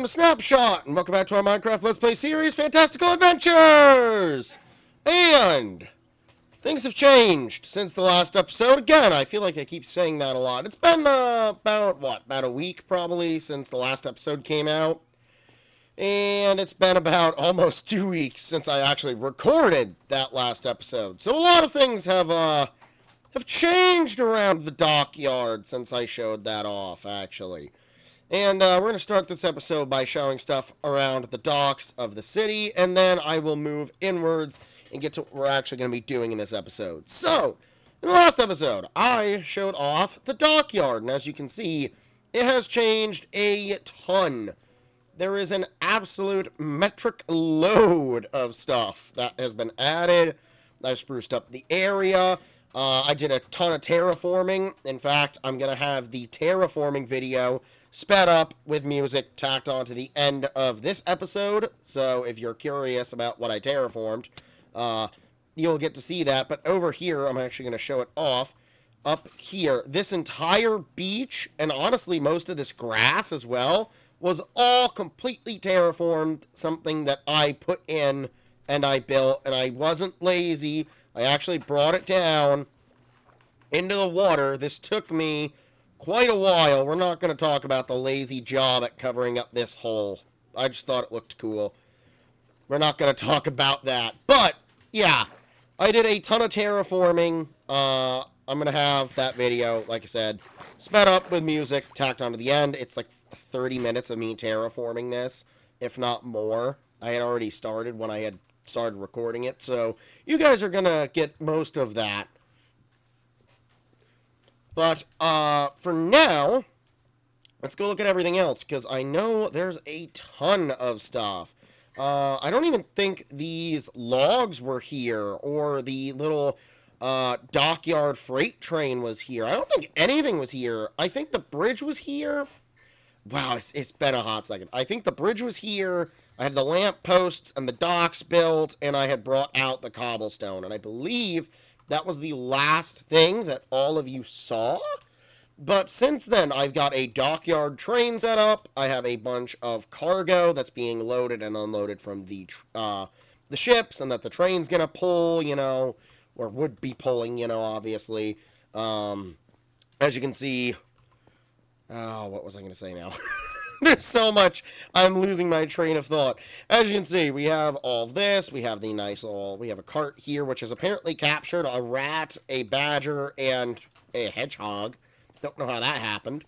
a snapshot, and welcome back to our Minecraft Let's Play series, Fantastical Adventures! And things have changed since the last episode. Again, I feel like I keep saying that a lot. It's been, about a week, probably, since the last episode came out. And it's been about almost 2 weeks since I actually recorded that last episode. So a lot of things have changed around the dockyard since I showed that off, actually. And we're going to start this episode by showing stuff around the docks of the city, and then I will move inwards and get to what we're actually going to be doing in this episode. So, in the last episode, I showed off the dockyard, and as you can see, it has changed a ton. There is an absolute metric load of stuff that has been added. I've spruced up the area. I did a ton of terraforming. In fact, I'm going to have the terraforming video sped up with music tacked on to the end of this episode. So if you're curious about what I terraformed, you'll get to see that. But over here, I'm actually going to show it off. Up here, this entire beach, and honestly most of this grass as well, was all completely terraformed. Something that I put in and I built, and I wasn't lazy. I actually brought it down into the water. This took me quite a while. We're not going to talk about the lazy job at covering up this hole. I just thought it looked cool. We're not going to talk about that. But, yeah, I did a ton of terraforming. I'm going to have that video, like I said, sped up with music, tacked onto the end. It's like 30 minutes of me terraforming this, if not more. I had already started when I had started recording it, so you guys are going to get most of that. But, for now, let's go look at everything else, because I know there's a ton of stuff. I don't even think these logs were here, or the little, dockyard freight train was here. I don't think anything was here. I think the bridge was here. Wow, it's been a hot second. I think the bridge was here. I had the lamp posts and the docks built, and I had brought out the cobblestone, and I believe that was the last thing that all of you saw. But since then, I've got a dockyard train set up. I have a bunch of cargo that's being loaded and unloaded from the ships, and that the train's gonna pull, you know, or would be pulling, you know, obviously. As you can see, oh, what was I gonna say now? There's so much, I'm losing my train of thought. As you can see, we have all of this. We have the nice little, we have a cart here, which has apparently captured a rat, a badger, and a hedgehog. Don't know how that happened.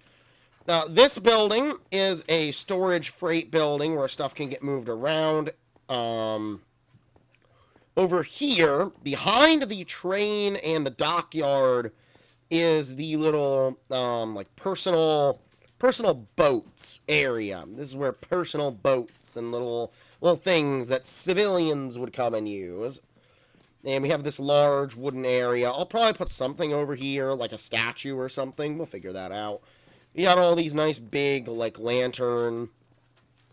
Now, this building is a storage freight building where stuff can get moved around. Over here, behind the train and the dockyard, is the little, like, personal boats area. This is where personal boats and little things that civilians would come and use. And we have this large wooden area. I'll probably put something over here, like a statue or something. We'll figure that out. We got all these nice big, like, lantern,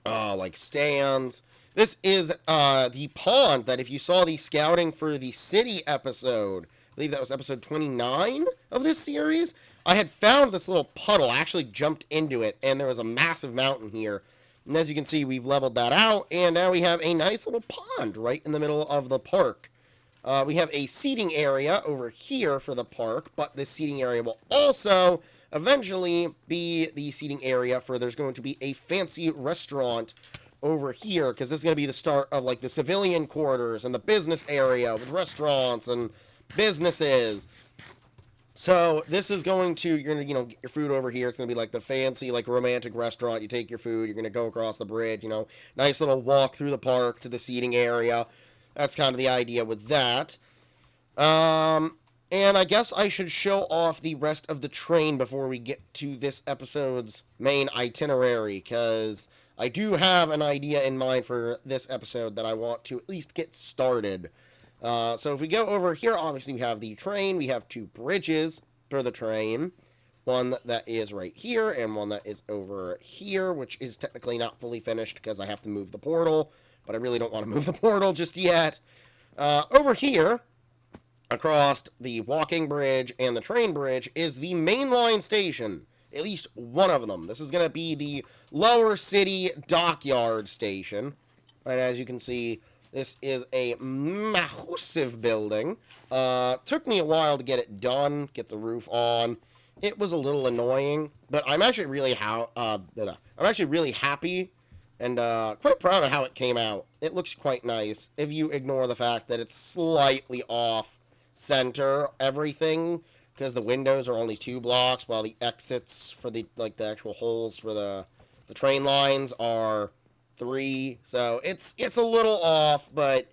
like, stands. This is, the pond that if you saw the scouting for the city episode, I believe that was episode 29 of this series, I had found this little puddle. I actually jumped into it, and there was a massive mountain here. And as you can see, we've leveled that out, and now we have a nice little pond right in the middle of the park. We have a seating area over here for the park, but this seating area will also eventually be the seating area for, there's going to be a fancy restaurant over here, because this is going to be the start of, like, the civilian quarters and the business area with restaurants and businesses. So, this is going to, you're going to, you know, get your food over here. It's going to be like the fancy, like, romantic restaurant. You take your food, you're going to go across the bridge, you know, nice little walk through the park to the seating area. That's kind of the idea with that. And I guess I should show off the rest of the train before we get to this episode's main itinerary, because I do have an idea in mind for this episode that I want to at least get started. So if we go over here, obviously we have the train. We have two bridges for the train. One that is right here, and one that is over here, which is technically not fully finished because I have to move the portal. But I really don't want to move the portal just yet. Over here, across the walking bridge and the train bridge, is the mainline station. at least one of them. This is going to be the Lower City Dockyard Station. And as you can see, this is a massive building. Took me a while to get it done, get the roof on. It was a little annoying, but I'm actually really happy and quite proud of how it came out. It looks quite nice if you ignore the fact that it's slightly off center everything, because the windows are only 2 blocks while the exits for the actual holes for the train lines are 3. So it's a little off, but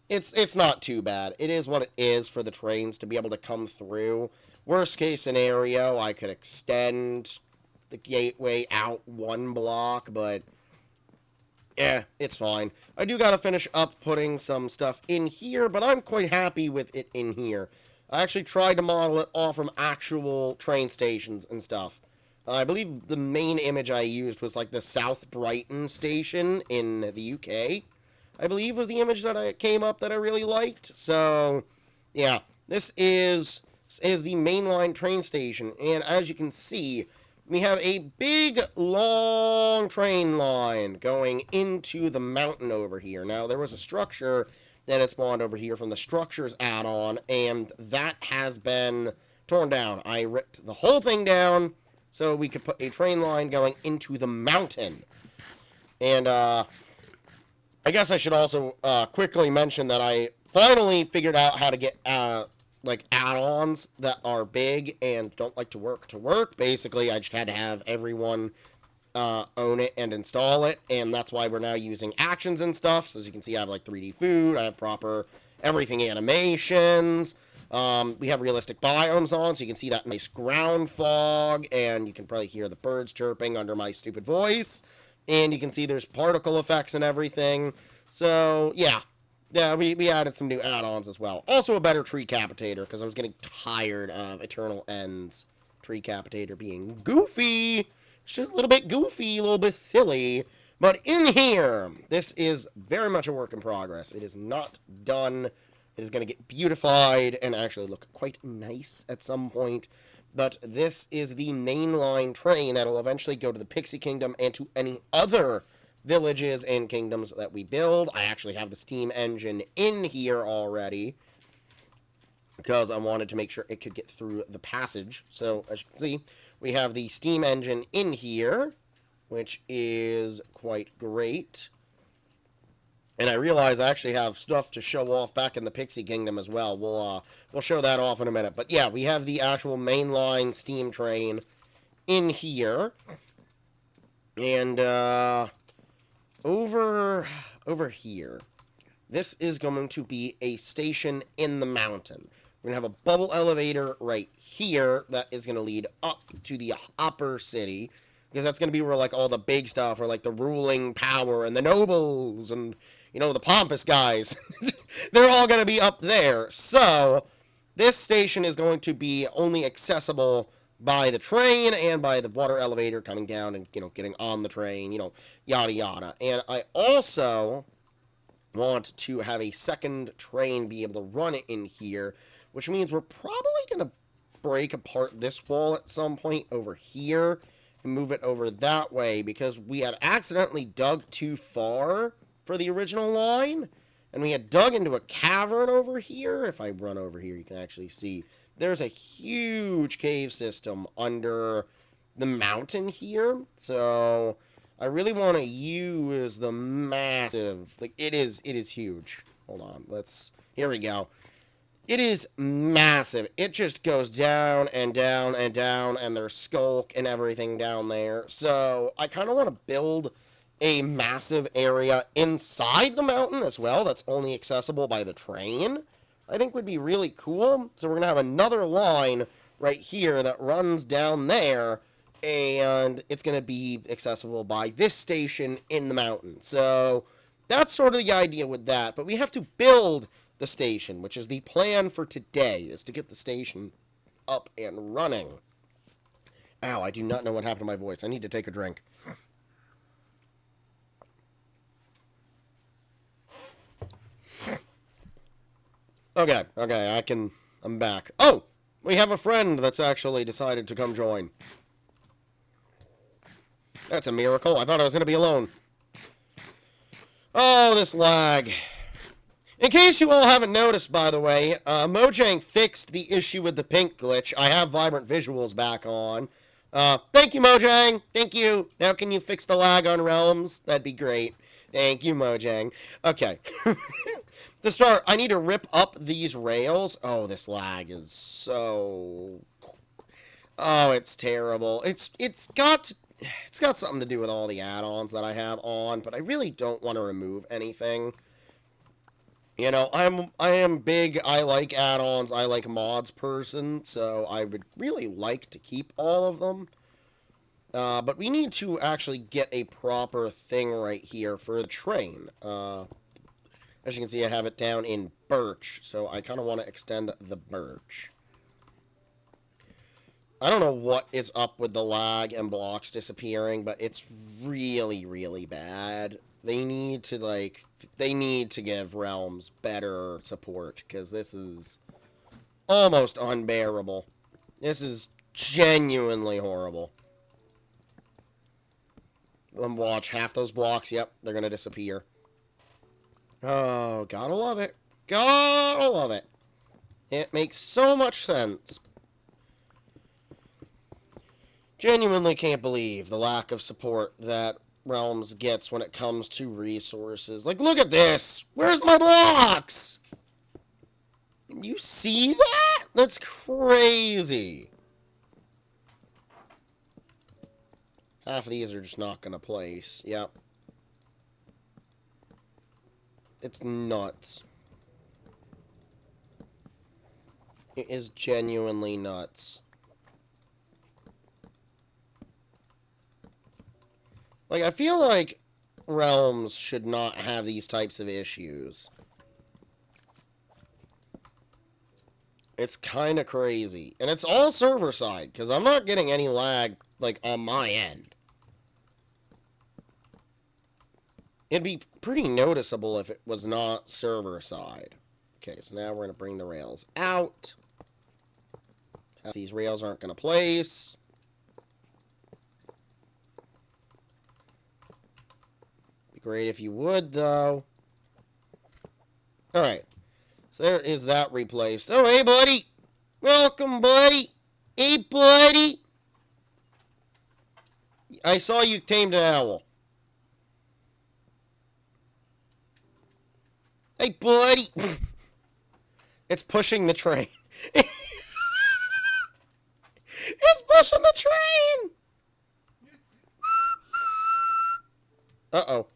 it's not too bad. It is what it is for the trains to be able to come through. Worst case scenario, I could extend the gateway out 1 block, but yeah, it's fine. I do gotta finish up putting some stuff in here, but I'm quite happy with it in here. I actually tried to model it off from actual train stations and stuff. I believe the main image I used was like the South Brighton station in the UK. I believe was the image that I came up that I really liked. So, yeah, this is the mainline train station, and as you can see, we have a big, long train line going into the mountain over here. Now, there was a structure that had spawned over here from the structures add-on, and that has been torn down. I ripped the whole thing down so we could put a train line going into the mountain. And, I guess I should also quickly mention that I finally figured out how to get like add-ons that are big and don't like to work. Basically, I just had to have everyone own it and install it, and that's why we're now using actions and stuff. So as you can see, I have like 3D food, I have proper everything animations. We have realistic biomes on, so you can see that nice ground fog, and you can probably hear the birds chirping under my stupid voice. And you can see there's particle effects and everything. So, yeah. Yeah, we added some new add-ons as well. Also a better tree capitator, because I was getting tired of Eternal End's tree capitator being goofy. Just a little bit goofy, a little bit silly. But in here, this is very much a work in progress. It is not done. It is going to get beautified and actually look quite nice at some point. But this is the mainline train that will eventually go to the Pixie Kingdom and to any other villages and kingdoms that we build. I actually have the steam engine in here already because I wanted to make sure it could get through the passage. So, as you can see, we have the steam engine in here, which is quite great. And I realize I actually have stuff to show off back in the Pixie Kingdom as well. We'll show that off in a minute. But yeah, we have the actual mainline steam train in here. And over here, this is going to be a station in the mountain. We're going to have a bubble elevator right here that is going to lead up to the upper city. Because that's going to be where, like, all the big stuff, or, like, the ruling power and the nobles and, you know, the pompous guys. They're all going to be up there. So, this station is going to be only accessible by the train and by the water elevator coming down and, you know, getting on the train, you know, yada yada. And I also want to have a second train be able to run it in here, which means we're probably going to break apart this wall at some point over here and move it over that way, because we had accidentally dug too far for the original line, and we had dug into a cavern over here. If I run over here, you can actually see there's a huge cave system under the mountain here. So I really want to use the massive, like, it is huge. Hold on, here we go. It is massive. It just goes down and down and down, and there's skulk and everything down there. So I kind of want to build a massive area inside the mountain as well that's only accessible by the train. I think would be really cool. So we're going to have another line right here that runs down there, and it's going to be accessible by this station in the mountain. So that's sort of the idea with that. But we have to build the station, which is the plan for today, is to get the station up and running. Ow, I do not know what happened to my voice. I need to take a drink. Okay, I'm back. Oh, we have a friend that's actually decided to come join. That's a miracle. I thought I was going to be alone. Oh, this lag. In case you all haven't noticed, by the way, Mojang fixed the issue with the pink glitch. I have vibrant visuals back on. Thank you, Mojang. Thank you. Now can you fix the lag on Realms? That'd be great. Thank you, Mojang. Okay. To start, I need to rip up these rails. Oh, this lag is so... Oh, it's terrible. It's got something to do with all the add-ons that I have on, but I really don't want to remove anything. You know, I am big, I like add-ons, I like mods person, so I would really like to keep all of them. But we need to actually get a proper thing right here for the train. As you can see, I have it down in birch, so I kind of want to extend the birch. I don't know what is up with the lag and blocks disappearing, but it's really, really bad. They need to give Realms better support, because this is almost unbearable. This is genuinely horrible. Watch, half those blocks, yep, they're going to disappear. Oh, gotta love it. Gotta love it. It makes so much sense. Genuinely can't believe the lack of support that Realms gets when it comes to resources. Like, look at this! Where's my blocks? You see that? That's crazy. Half of these are just not gonna place. Yep. It's nuts. It is genuinely nuts. Like, I feel like Realms should not have these types of issues. It's kind of crazy. And it's all server side, because I'm not getting any lag, like, on my end. It'd be pretty noticeable if it was not server side. Okay, so now we're going to bring the rails out. These rails aren't going to place. Great if you would, though. Alright. So there is that replaced. Oh, hey, buddy. Welcome, buddy. Hey, buddy. I saw you tamed an owl. Hey, buddy. It's pushing the train. It's pushing the train. Uh-oh.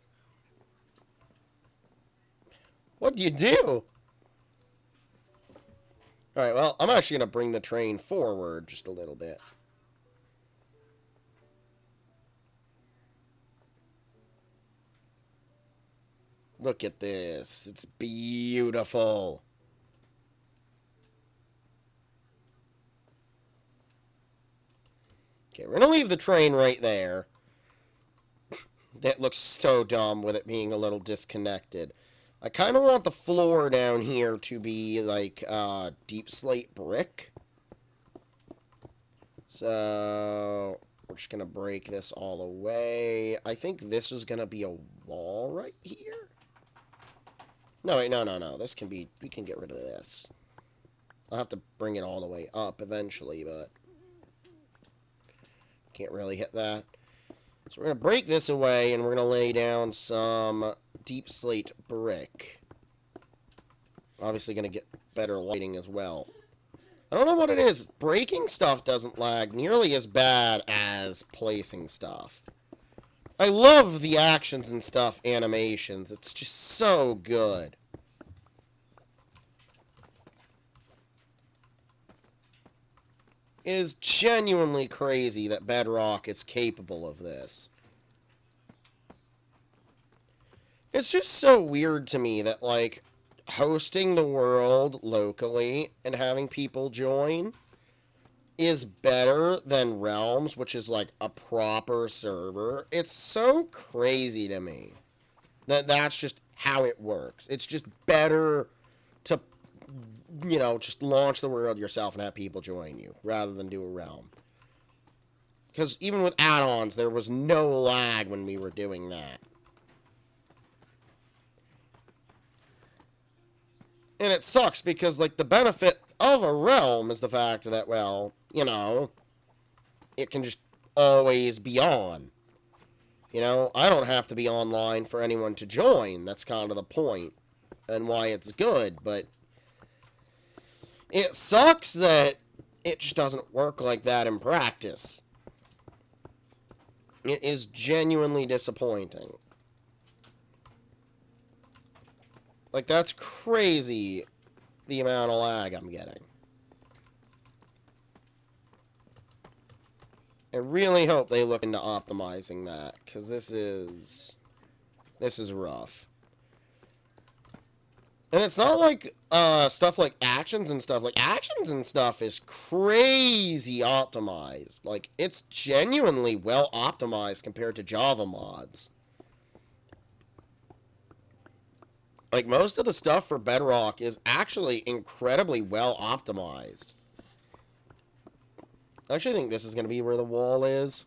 What'd you do? Alright, well, I'm actually going to bring the train forward just a little bit. Look at this. It's beautiful. Okay, we're going to leave the train right there. That looks so dumb with it being a little disconnected. I kind of want the floor down here to be like deep slate brick. So we're just going to break this all away. I think this is going to be a wall right here. No, wait, no. This can be, we can get rid of this. I'll have to bring it all the way up eventually, but can't really hit that. So we're going to break this away, and we're going to lay down some deep slate brick. Obviously going to get better lighting as well. I don't know what it is. Breaking stuff doesn't lag nearly as bad as placing stuff. I love the actions and stuff animations. It's just so good. It is genuinely crazy that Bedrock is capable of this. It's just so weird to me that, like, hosting the world locally and having people join is better than Realms, which is, like, a proper server. It's so crazy to me that that's just how it works. It's just better to, you know, just launch the world yourself and have people join you, rather than do a realm. Because even with add-ons, there was no lag when we were doing that. And it sucks because, like, the benefit of a realm is the fact that, well, you know, it can just always be on. You know, I don't have to be online for anyone to join. That's kind of the point and why it's good, but it sucks that it just doesn't work like that in practice. It is genuinely disappointing. Like, that's crazy, the amount of lag I'm getting. I really hope they look into optimizing that, because this is rough. And it's not like stuff like actions and stuff. Like, actions and stuff is crazy optimized. Like, it's genuinely well optimized compared to Java mods. Like, most of the stuff for Bedrock is actually incredibly well optimized. I actually think this is going to be where the wall is.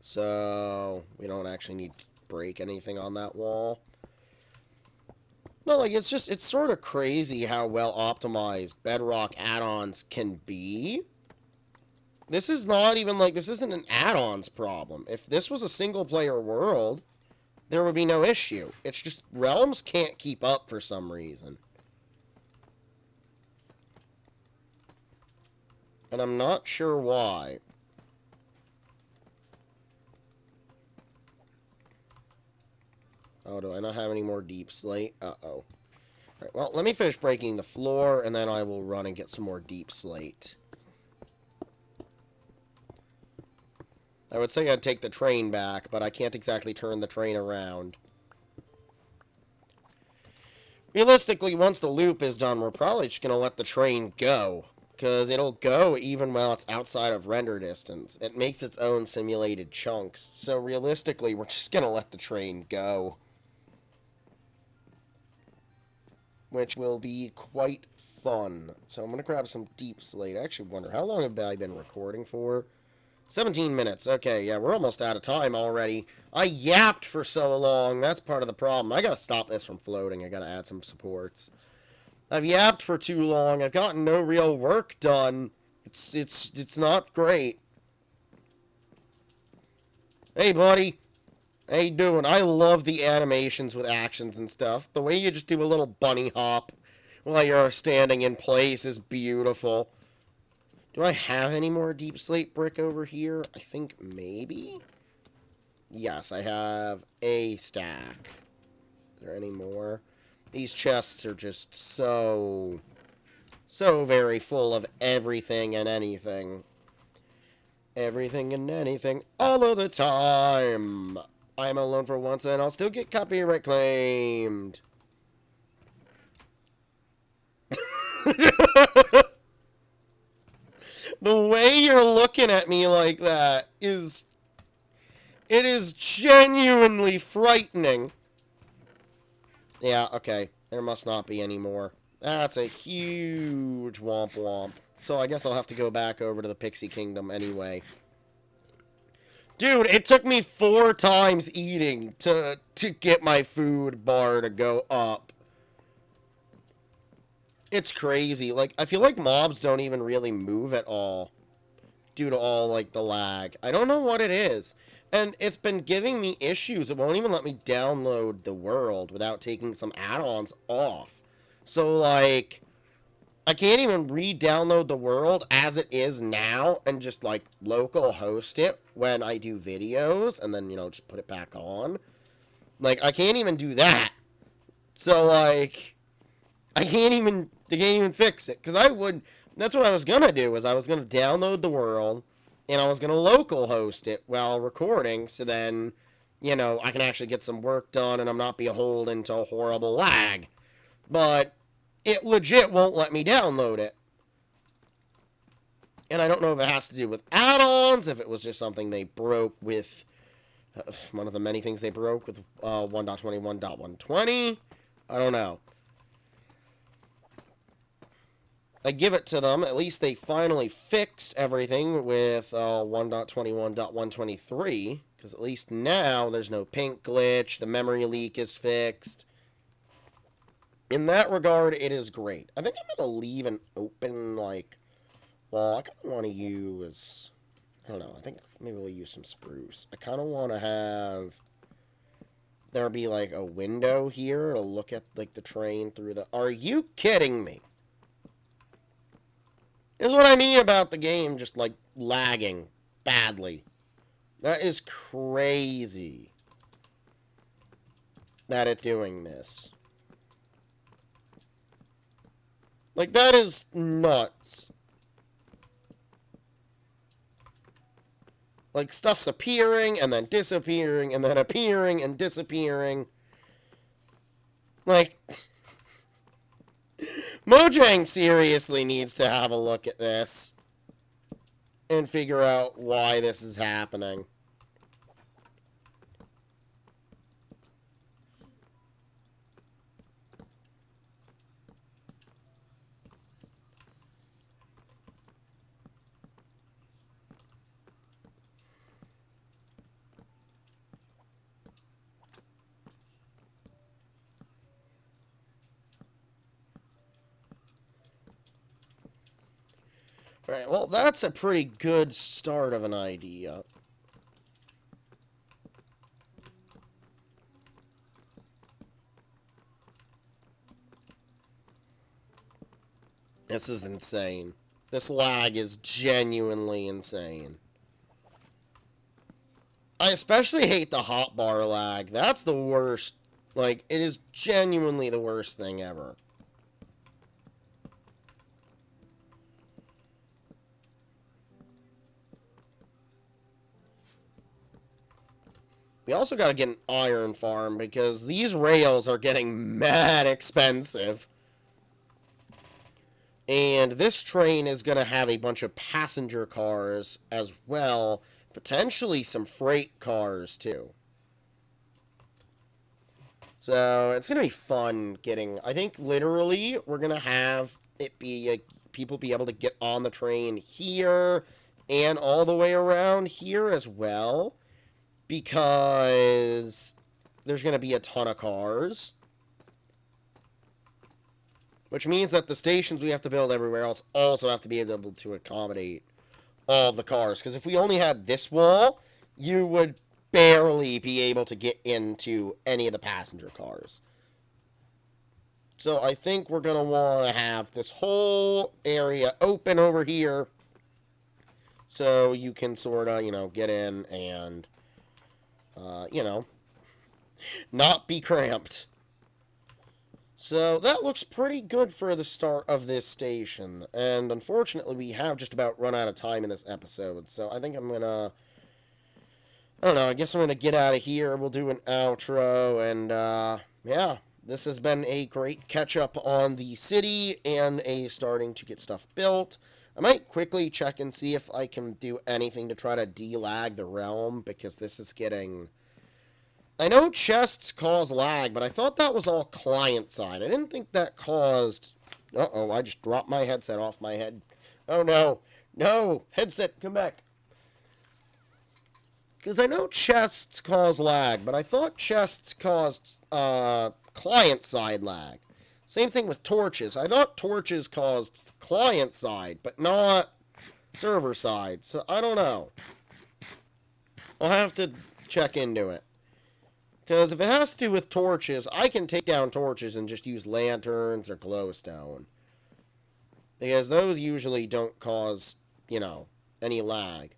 So, we don't actually need to break anything on that wall. No, like, it's sort of crazy how well optimized Bedrock add-ons can be. This is not even, like, this isn't an add-ons problem. If this was a single-player world, there would be no issue. It's just realms can't keep up for some reason. And I'm not sure why. Oh, do I not have any more deep slate? Uh-oh. Alright, well, let me finish breaking the floor, and then I will run and get some more deep slate. I would say I'd take the train back, but I can't exactly turn the train around. Realistically, once the loop is done, we're probably just going to let the train go. Because it'll go even while it's outside of render distance. It makes its own simulated chunks. So realistically, we're just going to let the train go. Which will be quite fun. So I'm going to grab some deep slate. I actually wonder, how long have I been recording for? 17 minutes. Okay, yeah, we're almost out of time already. I yapped for so long. That's part of the problem. I gotta stop this from floating. I gotta add some supports. I've yapped for too long. I've gotten no real work done. It's not great. Hey, buddy. How you doing? I love the animations with actions and stuff. The way you just do a little bunny hop while you're standing in place is beautiful. Do I have any more deep slate brick over here? I think maybe? Yes, I have a stack. Is there any more? These chests are just so very full of everything and anything. Everything and anything all of the time. I'm alone for once and I'll still get copyright claimed. The way you're looking at me like that is... It is genuinely frightening. Yeah, okay. There must not be any more. That's a huge womp womp. So I guess I'll have to go back over to the Pixie Kingdom anyway. Dude, it took me 4 times eating to get my food bar to go up. It's crazy. Like, I feel like mobs don't even really move at all due to all, like, the lag. I don't know what it is. And it's been giving me issues. It won't even let me download the world without taking some add-ons off. So, like, I can't even re-download the world as it is now and just, like, local host it when I do videos and then, you know, just put it back on. Like, I can't even do that. So, like, I can't even fix it. Because that's what I was going to do, is I was going to download the world and I was going to local host it while recording, so then, you know, I can actually get some work done and I'm not beholden to horrible lag. But it legit won't let me download it. And I don't know if it has to do with add-ons, if it was just something they broke with, one of the many things they broke with 1.21.120. I don't know. I give it to them. At least they finally fixed everything with 1.21.123. Because at least now there's no pink glitch. The memory leak is fixed. In that regard, it is great. I think I'm going to leave an open, like, wall. I kind of want to use, I don't know, I think maybe we'll use some spruce. I kind of want to have there be, like, a window here to look at, like, the train through the... Are you kidding me? This is what I mean about the game just, like, lagging badly. That is crazy that it's doing this. Like, that is nuts. Like, stuff's appearing, and then disappearing, and then appearing, and disappearing. Like, Mojang seriously needs to have a look at this and figure out why this is happening. Right, well, that's a pretty good start of an idea. This is insane. This lag is genuinely insane. I especially hate the hotbar lag. That's the worst. Like, it is genuinely the worst thing ever. We also got to get an iron farm because these rails are getting mad expensive. And this train is going to have a bunch of passenger cars as well. Potentially some freight cars too. So it's going to be fun getting... I think literally we're going to have it be... people be able to get on the train here and all the way around here as well. Because there's going to be a ton of cars. Which means that the stations we have to build everywhere else also have to be able to accommodate all of the cars. Because if we only had this wall, you would barely be able to get into any of the passenger cars. So I think we're going to want to have this whole area open over here. So you can sort of, you know, get in and... you know, not be cramped. So that looks pretty good for the start of this station. And unfortunately, we have just about run out of time in this episode. So I think I'm gonna... I don't know, I guess I'm gonna get out of here. We'll do an outro. And, yeah, this has been a great catch-up on the city and a starting to get stuff built. I might quickly check and see if I can do anything to try to de-lag the realm, because this is getting... I know chests cause lag, but I thought that was all client-side. I didn't think that caused... Uh-oh, I just dropped my headset off my head. Oh, no. No! Headset, come back. Because I know chests cause lag, but I thought chests caused client-side lag. Same thing with torches. I thought torches caused client-side, but not server-side. So, I don't know. I'll have to check into it. Because if it has to do with torches, I can take down torches and just use lanterns or glowstone. Because those usually don't cause, you know, any lag.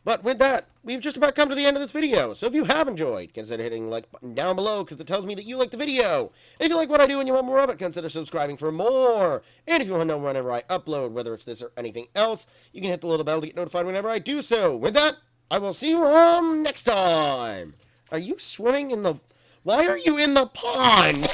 But with that, we've just about come to the end of this video. So if you have enjoyed, consider hitting the like button down below, because it tells me that you like the video. And if you like what I do and you want more of it, consider subscribing for more. And if you want to know whenever I upload, whether it's this or anything else, you can hit the little bell to get notified whenever I do so. With that, I will see you next time. Are you swimming in the... Why are you in the pond?